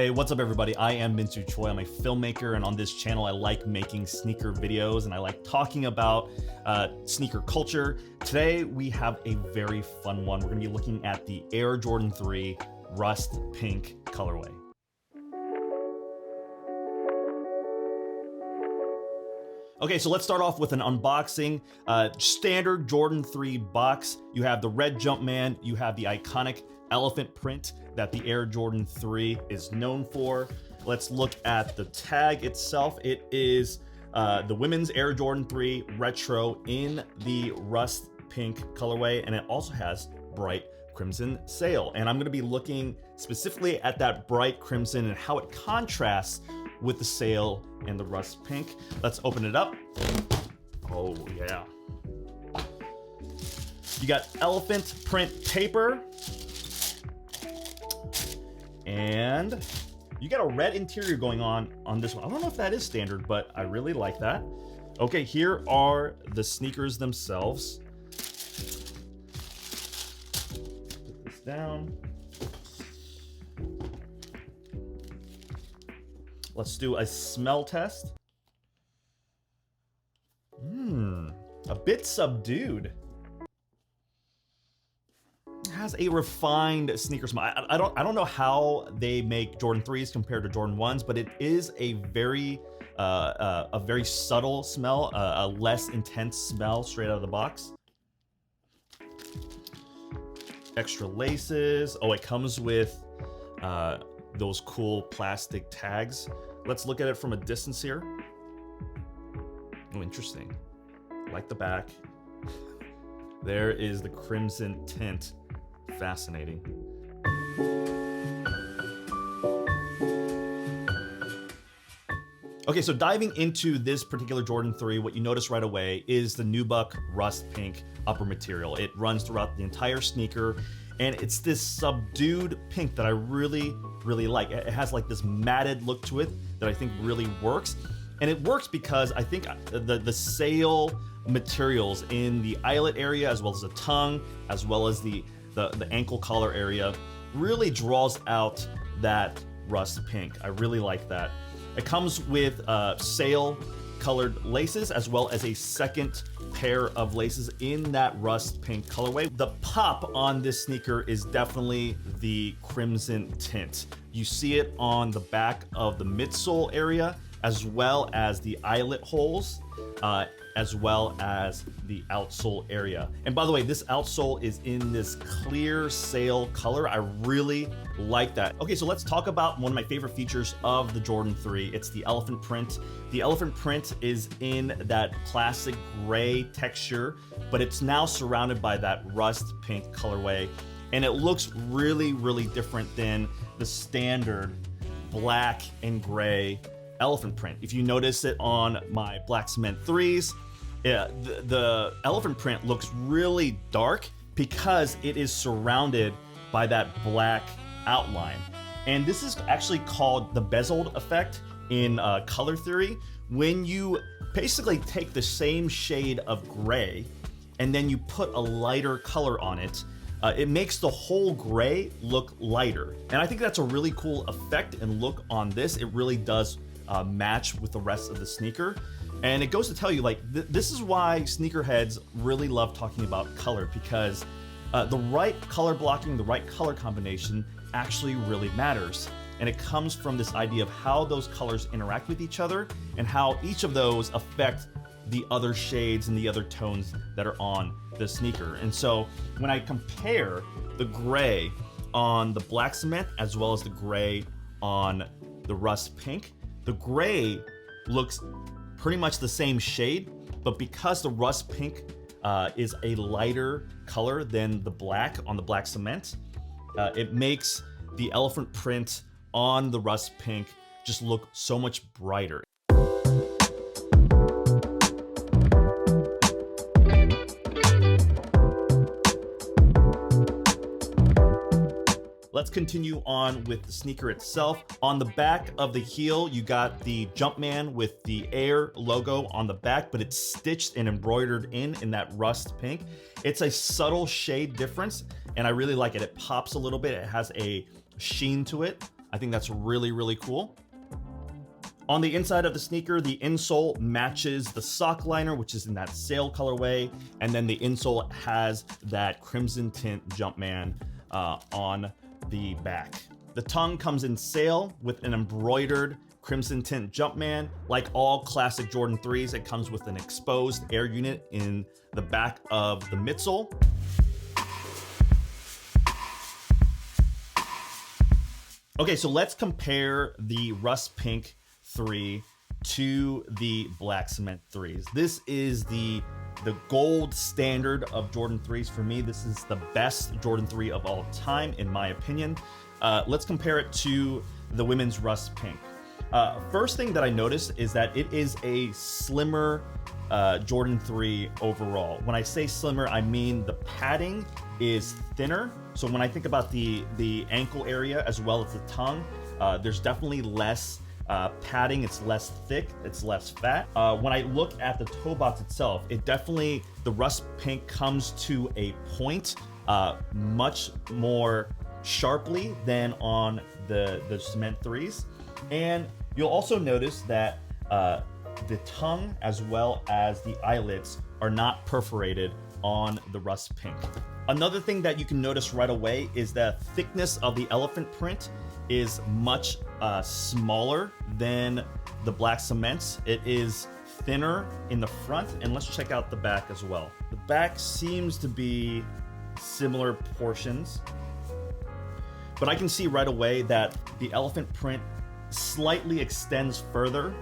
Hey, what's up everybody? I am Minsu Choi. I'm a filmmaker, and on this channel I like making sneaker videos and I like talking about sneaker culture. Today we have a very fun one. We're gonna be looking at the Air Jordan 3 Rust Pink colorway. Okay, so let's start off with an unboxing. Standard Jordan 3 box. You have the red Jumpman, you have the iconic elephant print that the Air Jordan 3 is known for. Let's look at the tag itself. It is the women's Air Jordan 3 retro in the rust pink colorway, and it also has bright crimson sail. And I'm gonna be looking specifically at that bright crimson and how it contrasts with the sail and the rust pink. Let's open it up. Oh yeah. You got elephant print paper. And you got a red interior going on this one. I don't know if that is standard, but I really like that. Okay, here are the sneakers themselves. Put this down. Let's do a smell test. A bit subdued. Has a refined sneaker smell. I don't know how they make Jordan 3s compared to Jordan 1s, but it is a very subtle smell, a less intense smell straight out of the box. Extra laces. Oh, it comes with those cool plastic tags. Let's look at it from a distance here. Oh, interesting. I like the back. There is the crimson tint. Fascinating. Okay, so diving into this particular Jordan 3, what you notice right away is the nubuck rust pink upper material. It runs throughout the entire sneaker, and it's this subdued pink that I really like. It has like this matted look to it that I think really works. And it works because I think the sail materials in the eyelet area, as well as the tongue, as well as the ankle collar area, really draws out that rust pink. I really like that. It comes with sail colored laces, as well as a second pair of laces in that rust pink colorway. The pop on this sneaker is definitely the crimson tint. You see it on the back of the midsole area, as well as the eyelet holes, as well as the outsole area. And by the way, this outsole is in this clear sail color. I really like that. Okay, so let's talk about one of my favorite features of the Jordan 3. It's the elephant print. The elephant print is in that classic gray texture, but it's now surrounded by that rust pink colorway. And it looks really different than the standard black and gray elephant print. If you notice it on my black cement 3s, the elephant print looks really dark because it is surrounded by that black outline. And this is actually called the bezeled effect in color theory, when you basically take the same shade of gray and then you put a lighter color on it. It makes the whole gray look lighter. And I think that's a really cool effect and look on this. It really does match with the rest of the sneaker. And it goes to tell you, like, this is why sneakerheads really love talking about color, because the right color blocking, the right color combination actually really matters. And it comes from this idea of how those colors interact with each other and how each of those affect the other shades and the other tones that are on the sneaker. And so when I compare the gray on the black cement as well as the gray on the rust pink, the gray looks pretty much the same shade, but because the rust pink is a lighter color than the black on the black cement, it makes the elephant print on the rust pink just look so much brighter. Let's continue on with the sneaker itself. On the back of the heel, you got the Jumpman with the Air logo on the back, but it's stitched and embroidered in that rust pink. It's a subtle shade difference, and I really like it. It pops a little bit. It has a sheen to it. I think that's really, really cool. On the inside of the sneaker, the insole matches the sock liner, which is in that sail colorway, and then the insole has that crimson tint Jumpman on the back. The tongue comes in sail with an embroidered crimson tint Jumpman. Like all classic Jordan 3s, it comes with an exposed air unit in the back of the midsole. Okay, so let's compare the rust pink 3 to the black cement 3s. This is the gold standard of Jordan 3s. For me, this is the best Jordan 3 of all time, in my opinion. Let's compare it to the women's rust pink. First thing that I noticed is that it is a slimmer Jordan 3 overall. When I say slimmer, I mean the padding is thinner. So when I think about the ankle area as well as the tongue, there's definitely less padding. It's less thick, it's less fat. When I look at the toe box itself, the rust pink comes to a point much more sharply than on the cement 3s. And you'll also notice that the tongue as well as the eyelets are not perforated on the rust pink. Another thing that you can notice right away is the thickness of the elephant print is much smaller than the black cements. It is thinner in the front, and let's check out the back as well. The back seems to be similar portions, but I can see right away that the elephant print slightly extends further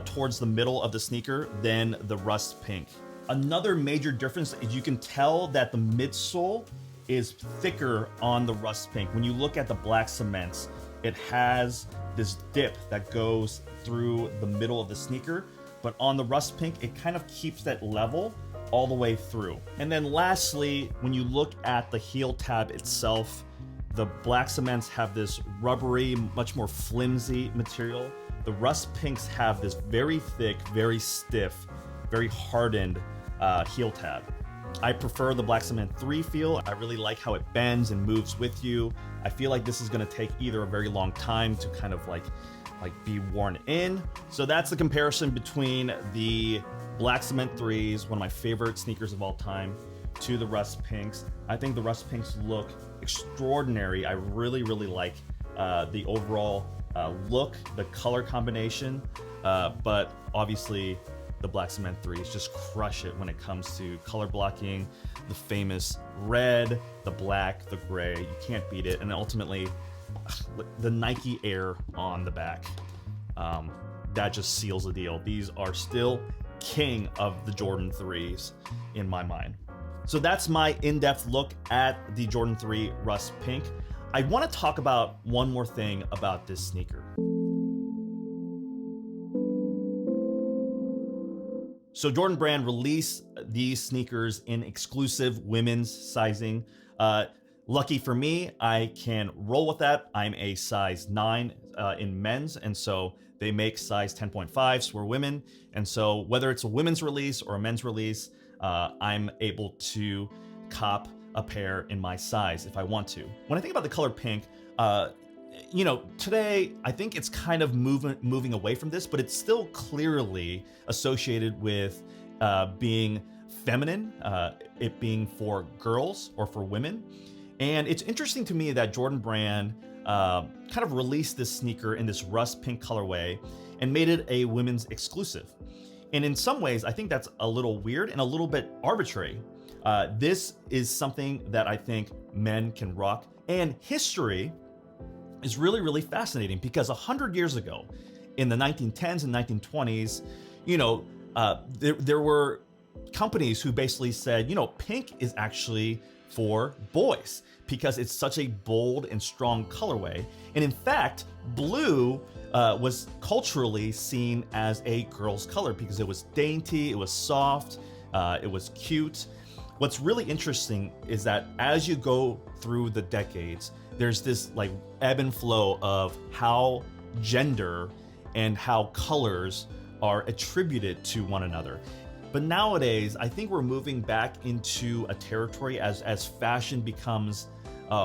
towards the middle of the sneaker than the rust pink. Another major difference is you can tell that the midsole is thicker on the rust pink. When you look at the black cements, it has this dip that goes through the middle of the sneaker, but on the rust pink, it kind of keeps that level all the way through. And then lastly, when you look at the heel tab itself, the black cements have this rubbery, much more flimsy material. The rust pinks have this very thick, very stiff, very hardened heel tab. I prefer the black cement 3 feel. I really like how it bends and moves with you. I feel like this is gonna take either a very long time to kind of like be worn in. So that's the comparison between the black cement 3s, one of my favorite sneakers of all time, to the rust pinks. I think the rust pinks look extraordinary. I really, really like the overall look, the color combination, but obviously the black cement 3s just crush it when it comes to color blocking. The famous red, the black, the gray, you can't beat it. And ultimately, the Nike Air on the back, that just seals the deal. These are still king of the Jordan 3s in my mind. So that's my in-depth look at the Jordan 3 Rust Pink. I want to talk about one more thing about this sneaker. So Jordan Brand released these sneakers in exclusive women's sizing. Lucky for me, I can roll with that. I'm a size 9 in men's, and so they make size 10.5s for women. And so whether it's a women's release or a men's release, I'm able to cop a pair in my size if I want to. When I think about the color pink, today I think it's kind of moving away from this, but it's still clearly associated with being feminine, it being for girls or for women. And it's interesting to me that Jordan Brand kind of released this sneaker in this rust pink colorway and made it a women's exclusive. And in some ways, I think that's a little weird and a little bit arbitrary. This is something that I think men can rock. And history is really, really fascinating because 100 years ago, in the 1910s and 1920s, there were companies who basically said, pink is actually for boys because it's such a bold and strong colorway. And in fact, blue was culturally seen as a girl's color because it was dainty, it was soft, it was cute. What's really interesting is that as you go through the decades, there's this like ebb and flow of how gender and how colors are attributed to one another. But nowadays, I think we're moving back into a territory as fashion becomes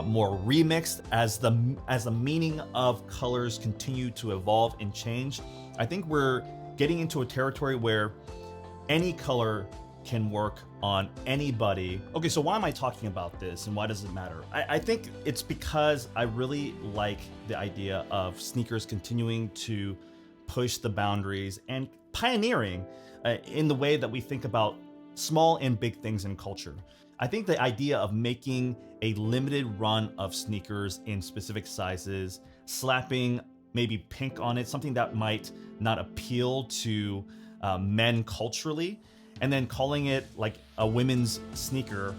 more remixed as the meaning of colors continue to evolve and change. I think we're getting into a territory where any color can work on anybody. Okay, so why am I talking about this and why does it matter? I think it's because I really like the idea of sneakers continuing to push the boundaries and pioneering in the way that we think about small and big things in culture. I think the idea of making a limited run of sneakers in specific sizes, slapping maybe pink on it, something that might not appeal to men culturally, and then calling it like a women's sneaker,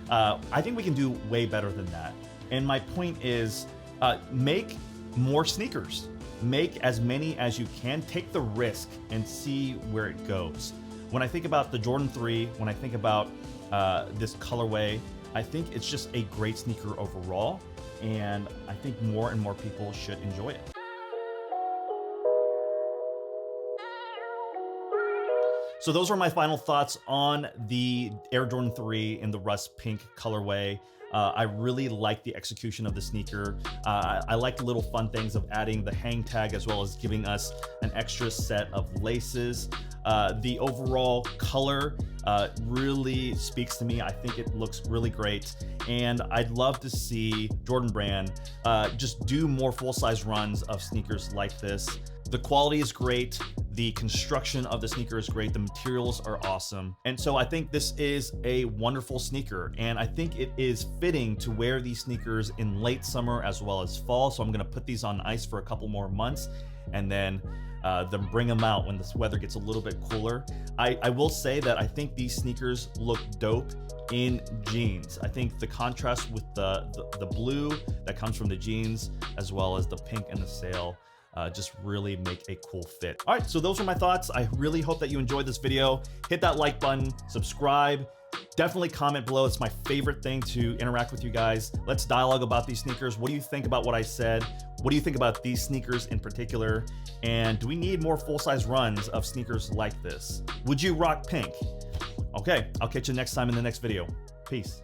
I think we can do way better than that. And my point is, make more sneakers. Make as many as you can. Take the risk and see where it goes. When I think about the Jordan 3, when I think about this colorway, I think it's just a great sneaker overall, and I think more and more people should enjoy it. So those were my final thoughts on the Air Jordan 3 in the rust pink colorway. I really like the execution of the sneaker. I like the little fun things of adding the hang tag as well as giving us an extra set of laces. The overall color really speaks to me. I think it looks really great. And I'd love to see Jordan Brand just do more full-size runs of sneakers like this. The quality is great. The construction of the sneaker is great. The materials are awesome. And so I think this is a wonderful sneaker. And I think it is fitting to wear these sneakers in late summer as well as fall. So I'm gonna put these on ice for a couple more months and then bring them out when this weather gets a little bit cooler. I will say that I think these sneakers look dope in jeans. I think the contrast with the blue that comes from the jeans as well as the pink and the sail just really make a cool fit. All right, so those are my thoughts. I really hope that you enjoyed this video. Hit that like button, subscribe, definitely comment below. It's my favorite thing to interact with you guys. Let's dialogue about these sneakers. What do you think about what I said? What do you think about these sneakers in particular? And do we need more full-size runs of sneakers like this? Would you rock pink? Okay, I'll catch you next time in the next video. Peace.